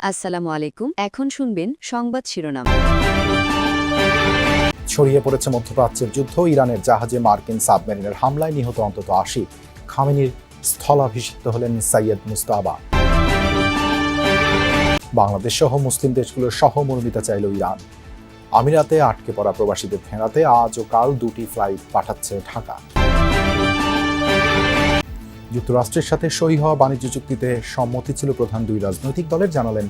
আসসালামু আলাইকুম। এখন শুনবেন সংবাদ শিরোনাম। ছড়িয়ে পড়েছে মধ্যপ্রাচ্যের যুদ্ধ। ইরানের জাহাজে মার্কিন সাবমেরিনের হামলায় নিহত অন্তত ৮০। খামেনির স্থলাভিষিক্ত হলেন সৈয়দ মুজতবা। বাংলাদেশ সহ মুসলিম দেশগুলোর সহমর্মিতা চাইল ইরান। আমিরাতে আটকে পড়া প্রবাসীদের ফেরাতে আজ ও কাল 2টি ফ্লাইট পাঠাচ্ছে ঢাকা। যুক্তরাষ্ট্রের সাথে সই হওয়া বাণিজ্য চুক্তিতে সম্মতি ছিল প্রধান দুই রাজনৈতিক দলের, জানালেন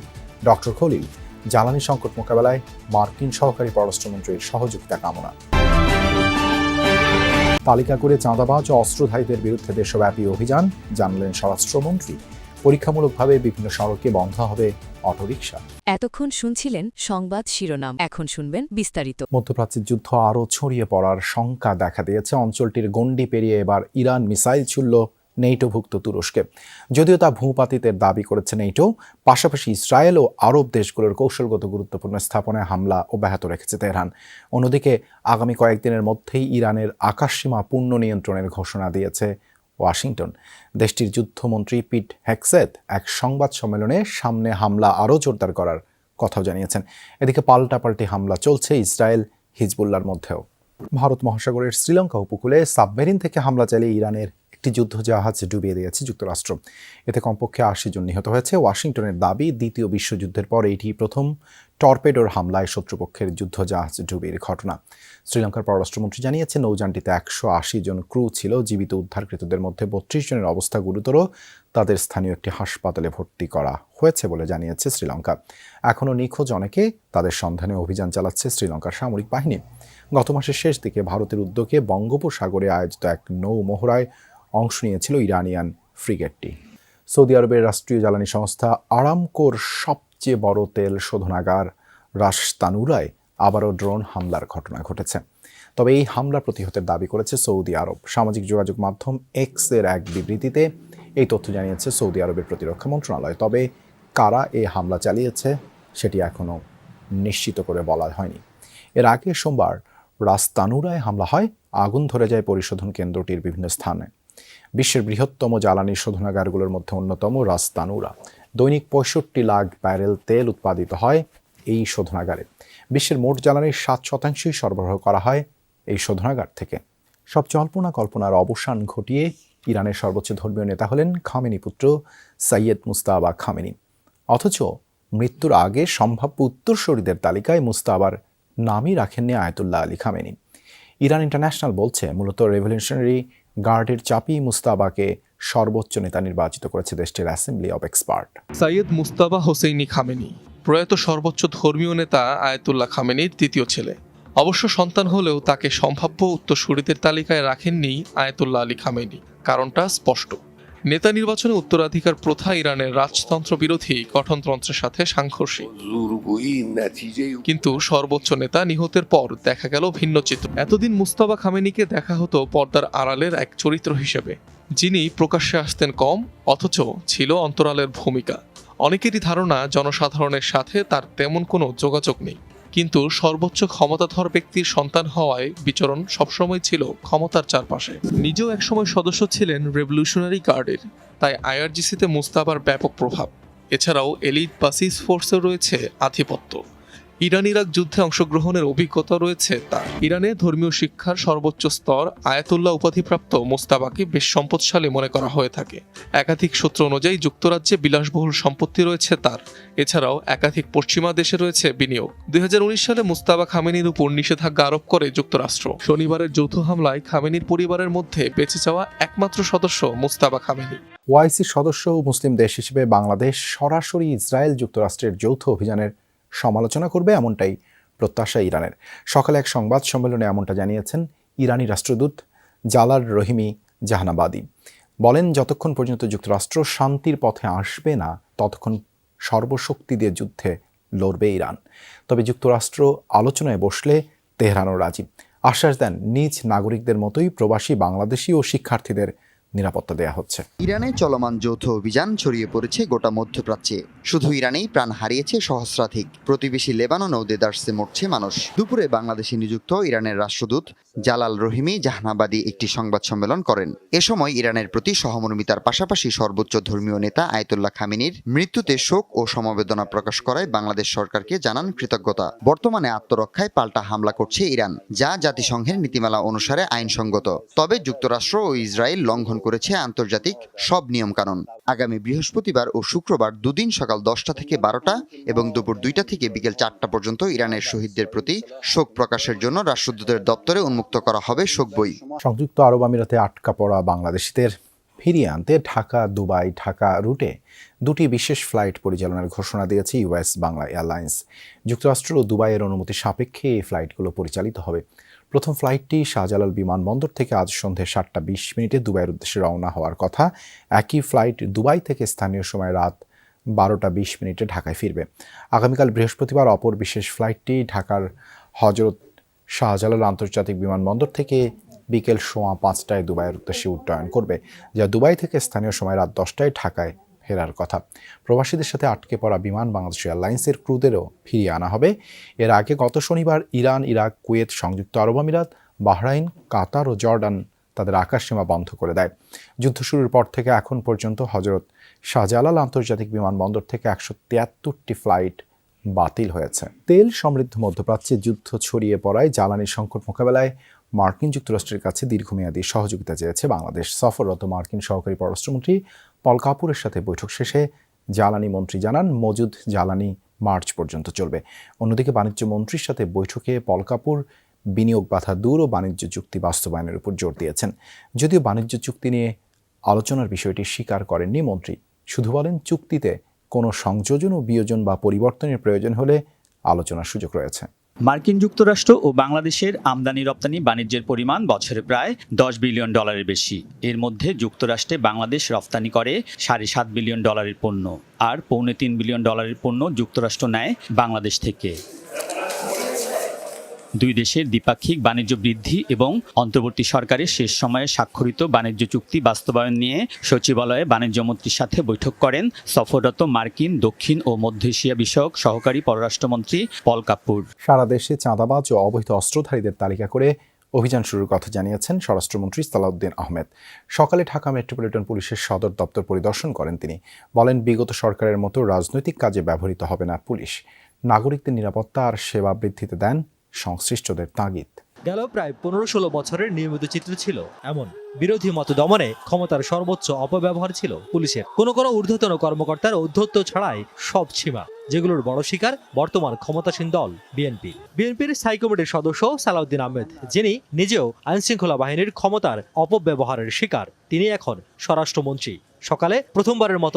ডক্টর খলিল। জ্বালানি সংকট মোকাবেলায় মার্কিন সহকারী পররাষ্ট্রমন্ত্রীর সহযোগিতা কামনা। তালিকা করে চাঁদাবাজ ও অস্ত্রধারীদের বিরুদ্ধে দেশব্যাপী অভিযান, জানালেন স্বরাষ্ট্রমন্ত্রী। পরীক্ষামূলকভাবে বিভিন্ন সড়কে বন্ধ হবে অটোরিকশা। এতক্ষণ শুনছিলেন সংবাদ শিরোনাম। এখন শুনবেন বিস্তারিত। মধ্যপ্রাচ্যের যুদ্ধ আরও ছড়িয়ে পড়ার শঙ্কা দেখা দিয়েছে। অঞ্চলটির গণ্ডি পেরিয়ে এবার ইরান মিসাইল ছুড়ল নেটোভুক্ত তুরস্কে। যদিও তা ভূপাতিতের দাবি করেছে নেটো, পাশাপাশি ইসরায়েল ও আরব দেশগুলোর কৌশলগত গুরুত্বপূর্ণ স্থাপনায় হামলা অব্যাহত রেখেছে তেহরান। অন্যদিকে আগামী কয়েকদিনের মধ্যেই ইরানের আকাশসীমা পূর্ণ নিয়ন্ত্রণের ঘোষণা দিয়েছে ওয়াশিংটন। দেশটির যুদ্ধমন্ত্রী পিট হেগসেথ এক সংবাদ সম্মেলনে সামনে হামলা আরও জোরদার করার কথাও জানিয়েছেন। এদিকে পাল্টাপাল্টি হামলা চলছে ইসরায়েল হিজবুল্লাহর মধ্যেও। ভারত মহাসাগরের শ্রীলঙ্কা উপকূলে সাবমেরিন থেকে হামলা চালিয়ে ইরানের একটি যুদ্ধজাহাজ ডুবিয়ে দিয়েছে যুক্তরাষ্ট্র। এতে কমপক্ষে ৮০ জন নিহত হয়েছে। ওয়াশিংটনের দাবি, দ্বিতীয় বিশ্বযুদ্ধের পর এটি প্রথম টর্পেডোর হামলায় শত্রুপক্ষের যুদ্ধজাহাজ ডুবির ঘটনা। শ্রীলঙ্কার পররাষ্ট্রমন্ত্রী জানিয়েছেন, নৌযানটিতে ১৮০ জন ক্রু ছিল। জীবিত উদ্ধারকৃতদের মধ্যে ৩২ জনের অবস্থা গুরুতর। তাদের স্থানীয় একটি হাসপাতালে ভর্তি করা হয়েছে বলে জানিয়েছে শ্রীলঙ্কা। এখনও নিখোঁজ অনেকে, তাদের সন্ধানে অভিযান চালাচ্ছে শ্রীলঙ্কার সামরিক বাহিনী। গত মাসের শেষ দিকে ভারতের উদ্যোগে বঙ্গোপসাগরে আয়োজিত এক নৌ মহড়ায় অংশ নিয়েছিল ইরানিয়ান ফ্রিগেটটি। সৌদি আরবের রাষ্ট্রীয় জ্বালানি সংস্থা আরামকোর সবচেয়ে বড় তেল শোধনাগার রাস তানুরায় আবারও ড্রোন হামলার ঘটনা ঘটেছে। তবে এই হামলা প্রতিহতের দাবি করেছে সৌদি আরব। সামাজিক যোগাযোগ মাধ্যম এক্স এর এক বিবৃতিতে এই তথ্য জানিয়েছে সৌদি আরবের প্রতিরক্ষা মন্ত্রণালয়। তবে কারা এই হামলা চালিয়েছে সেটি এখনও নিশ্চিত করে বলা হয়নি। এর আগে সোমবার রাস তানুরায় হামলা হয়। আগুন ধরে যায় পরিশোধন কেন্দ্রটির বিভিন্ন স্থানে। বিশ্বের বৃহত্তম জ্বালানি শোধনাগারগুলোর মধ্যে অন্যতম রাস তানুরা। দৈনিক ৬৫ লাখ ব্যারেল তেল উৎপাদিত হয় এই শোধনাগারে। বিশ্বের মোট জ্বালানির ৭% সরবরাহ করা হয় এই শোধনাগার থেকে। সব জল্পনা কল্পনার অবসান ঘটিয়ে ইরানের সর্বোচ্চ ধর্মীয় নেতা হলেন খামেনি পুত্র সৈয়দ মুজতবা খামেনি। অথচ মৃত্যুর আগে সম্ভাব্য উত্তরসূরিদের তালিকায় মুজতবার নামই রাখেননি Ayatollah Ali Khamenei. Iran international বলছে, মূলত রেভলিউশনারি গার্ডের চাপই মুজতবাকে সর্বোচ্চ নেতা নির্বাচিত করেছে দেশটির assembly of expert. Syed Mujtaba Hosseini Khamenei প্রয়াত সর্বোচ্চ ধর্মীয় নেতা আয়াতুল্লাহ খামেনির দ্বিতীয় ছেলে। অবশ্য সন্তান হলেও তাকে সম্ভাব্য উত্তরসূরিদের তালিকায় রাখেননি আয়াতুল্লাহ আলী খামেনি। কারণটা স্পষ্ট। নেতা নির্বাচনে উত্তরাধিকার প্রথা ইরানের রাজতন্ত্র বিরোধী গঠনতন্ত্রের সাথে সাংঘর্ষিক। কিন্তু সর্বোচ্চ নেতা নিহতের পর দেখা গেল ভিন্ন চিত্র। এতদিন মুজতবা খামেনিকে দেখা হতো পর্দার আড়ালের এক চরিত্র হিসেবে, যিনি প্রকাশ্যে আসতেন কম, অথচ ছিল অন্তরালের ভূমিকা। অনেকেরই ধারণা জনসাধারণের সাথে তার তেমন কোনো যোগাযোগ নেই। কিন্তু সর্বোচ্চ ক্ষমতাধর ব্যক্তির সন্তান হওয়ায় বিচরণ সবসময় ছিল ক্ষমতার চারপাশে। নিজেও একসময় সদস্য ছিলেন রেভলিউশনারি গার্ডের, তাই আইআরজিসিতে মুজতবার ব্যাপক প্রভাব। এছাড়াও এলিট বা সিজ ফোর্সে রয়েছে আধিপত্য। ইরান ইরাক যুদ্ধে অংশগ্রহণের অভিজ্ঞতা রয়েছে তার। ইরানে ধর্মীয় শিক্ষার সর্বোচ্চ স্তর আয়াতুল্লাহ উপাধিপ্রাপ্ত মুজতবাকে বেশ সম্পদশালী মনে করা হয়ে থাকে। একাধিক সূত্র অনুযায়ী যুক্তরাজ্যে বিলাসবহুল সম্পত্তি রয়েছে তার। এছাড়াও একাধিক পশ্চিমা দেশে রয়েছে বিনিয়োগ। ২০১৯ সালে মুজতবা খামেনির উপর নিষেধাজ্ঞা আরোপ করে যুক্তরাষ্ট্র। শনিবারের যৌথ হামলায় খামেনির পরিবারের মধ্যে বেঁচে যাওয়া একমাত্র সদস্য মুজতবা খামেনি। ওআইসির সদস্য ও মুসলিম দেশ হিসেবে বাংলাদেশ সরাসরি ইসরায়েল যুক্তরাষ্ট্রের যৌথ অভিযানের সমালোচনা করবে, এমনটাই প্রত্যাশা ইরানের। সকালে এক সংবাদ সম্মেলনে এমনটা জানিয়েছেন ইরানি রাষ্ট্রদূত জালাল রহিমি জাহানাবাদী। বলেন, যতক্ষণ পর্যন্ত যুক্তরাষ্ট্র শান্তির পথে আসবে না, ততক্ষণ সর্বশক্তি দিয়ে যুদ্ধে লড়বে ইরান। তবে যুক্তরাষ্ট্র আলোচনায় বসলে তেহরানও রাজি। আশ্বাস দেন, নিজ নাগরিকদের মতোই প্রবাসী বাংলাদেশি ও শিক্ষার্থীদের নিরাপত্তা দেয়া হচ্ছে। ইরানে চলমান যৌথ অভিযান ছড়িয়ে পড়েছে গোটা মধ্যপ্রাচ্যে। শুধু ইরানেই প্রাণ হারিয়েছে সহস্রাধিক। প্রতিবেশী লেবাননেও দেদারসে মরছে মানুষ। দুপুরে বাংলাদেশে নিযুক্ত ইরানের রাষ্ট্রদূত জালাল রহিমি জাহানাবাদী একটি সংবাদ সম্মেলন করেন। এ সময় ইরানের প্রতি সহমর্মিতার পাশাপাশি সর্বোচ্চ ধর্মীয় নেতা আয়াতুল্লাহ খামেনির মৃত্যুতে শোক ও সমবেদনা প্রকাশ করায় বাংলাদেশ সরকারকে জানান কৃতজ্ঞতা। বর্তমানে আত্মরক্ষায় পাল্টা হামলা করছে ইরান, যা জাতিসংঘের নীতিমালা অনুসারে আইনসঙ্গত। তবে যুক্তরাষ্ট্র ও ইসরায়েল লঙ্ঘন করেছে আন্তর্জাতিক সব নিয়মকানুন। আগামী বৃহস্পতিবার ও শুক্রবার দুদিন সকাল 10টা থেকে 12টা এবং দুপুর 2টা থেকে বিকেল 4টা পর্যন্ত ইরানের শহীদদের প্রতি শোক প্রকাশের জন্য রাষ্ট্রদূতের দপ্তরে উন্মুক্ত করা হবে শোক বই। সংযুক্ত আরব আমিরাতে আটকা পড়া বাংলাদেশিদের ফিরিয়ে আনতে ঢাকা দুবাই ঢাকা রুটে দুটি বিশেষ ফ্লাইট পরিচালনার ঘোষণা দিয়েছে ইউএস বাংলা এয়ারলাইন্স। যুক্তরাষ্ট্র ও দুবাইয়ের অনুমতি সাপেক্ষে এই ফ্লাইটগুলো পরিচালিত হবে। প্রথম ফ্লাইটটি শাহজালাল বিমানবন্দর থেকে আজ সন্ধ্যে 7:20 দুবাইয়ের উদ্দেশ্যে রওনা হওয়ার কথা। একই ফ্লাইট দুবাই থেকে স্থানীয় সময় রাত 12:20 ঢাকায় ফিরবে। আগামীকাল বৃহস্পতিবার অপর বিশেষ ফ্লাইটটি ঢাকার হজরত শাহজালাল আন্তর্জাতিক বিমানবন্দর থেকে বিকেল 5:15 দুবাইয়ের উদ্দেশ্যে উড্ডয়ন করবে, যা দুবাই থেকে স্থানীয় সময় রাত 10টায় ঢাকায় ফেরার কথা। প্রবাসীদের সাথে আটকে পড়া বিমান বাংলাদেশ এয়ারলাইন্সের ক্রুদেরও ফিরিয়ে আনা হবে। এর আগে গত শনিবার ইরান, ইরাক, কুয়েত, সংযুক্ত আরব আমিরাত, বাহরাইন, কাতার ও জর্ডান তাদের আকাশসীমা বন্ধ করে দেয়। যুদ্ধ শুরুর পর থেকে এখন পর্যন্ত হজরত শাহজালাল আন্তর্জাতিক বিমানবন্দর থেকে 173টি ফ্লাইট বাতিল হয়েছে। তেল সমৃদ্ধ মধ্যপ্রাচ্যে যুদ্ধ ছড়িয়ে পড়ায় জ্বালানি সংকট মোকাবেলায় মার্কিন যুক্তরাষ্ট্রের কাছে দীর্ঘমেয়াদী সহযোগিতা চেয়েছে বাংলাদেশ। সফররত মার্কিন সহকারী পররাষ্ট্রমন্ত্রী পল কাপুরের সাথে বৈঠক শেষে জ্বালানি মন্ত্রী জানান, মজুদ জ্বালানি মার্চ পর্যন্ত চলবে। অন্যদিকে বাণিজ্য মন্ত্রীর সাথে বৈঠকে পল কাপুর বিনিয়োগ বাধা দূর ও বাণিজ্য চুক্তি বাস্তবায়নের উপর জোর দিয়েছেন। যদিও বাণিজ্য চুক্তি নিয়ে আলোচনার বিষয়টি স্বীকার করেননি মন্ত্রী, শুধু বলেন চুক্তিতে কোনো সংযোজন ও বিয়োজন বা পরিবর্তনের প্রয়োজন হলে আলোচনার সুযোগ রয়েছে। মার্কিন যুক্তরাষ্ট্র ও বাংলাদেশের আমদানি রপ্তানি বাণিজ্যের পরিমাণ বছরে প্রায় $10 বিলিয়ন বেশি। এর মধ্যে যুক্তরাষ্ট্রে বাংলাদেশ রপ্তানি করে $7.5 বিলিয়ন পণ্য, আর $3.25 বিলিয়ন পণ্য যুক্তরাষ্ট্র নেয় বাংলাদেশ থেকে। দুই দেশের দ্বিপাক্ষিক বাণিজ্য বৃদ্ধি এবং অন্তর্বর্তী সরকারের শেষ সময়ে স্বাক্ষরিত বাণিজ্য চুক্তি বাস্তবায়ন নিয়ে সচিবালয়ে বাণিজ্যমন্ত্রীর সাথে বৈঠক করেন সফররত মার্কিন, দক্ষিণ ও মধ্য এশিয়া বিষয়ক সহকারী পররাষ্ট্রমন্ত্রী পল কাপুর। সারা দেশে চাঁদাবাজ ও অবৈধ অস্ত্রধারীদের তালিকা করে অভিযান শুরুর কথা জানিয়েছেন স্বরাষ্ট্রমন্ত্রী সালাউদ্দিন আহমেদ। সকালে ঢাকা মেট্রোপলিটন পুলিশের সদর দপ্তর পরিদর্শন করেন তিনি। বলেন, বিগত সরকারের মতো রাজনৈতিক কাজে ব্যবহৃত হবে না পুলিশ। নাগরিকদের নিরাপত্তা আর সেবা বৃদ্ধিতে দেন সংশ্লিষ্টদের তাগিদ। গেল প্রায় 15-16 বছরের নিয়মিত চিত্র ছিল এমন। বিরোধী মত দমনে ক্ষমতার সর্বোচ্চ অপব্যবহার ছিল পুলিশের। কোনো ঊর্ধ্বতন কর্মকর্তার ঔদ্ধত্য ছাড়াই সব সীমা, যেগুলোর বড় শিকার বর্তমান ক্ষমতাসীন দল বিএনপি। বিএনপির স্থায়ী কমিটির সদস্য সালাউদ্দিন আহমেদ, যিনি নিজেও আইনশৃঙ্খলা বাহিনীর ক্ষমতার অপব্যবহারের শিকার, তিনি এখন স্বরাষ্ট্রমন্ত্রী। সকালে প্রথমবারের মতো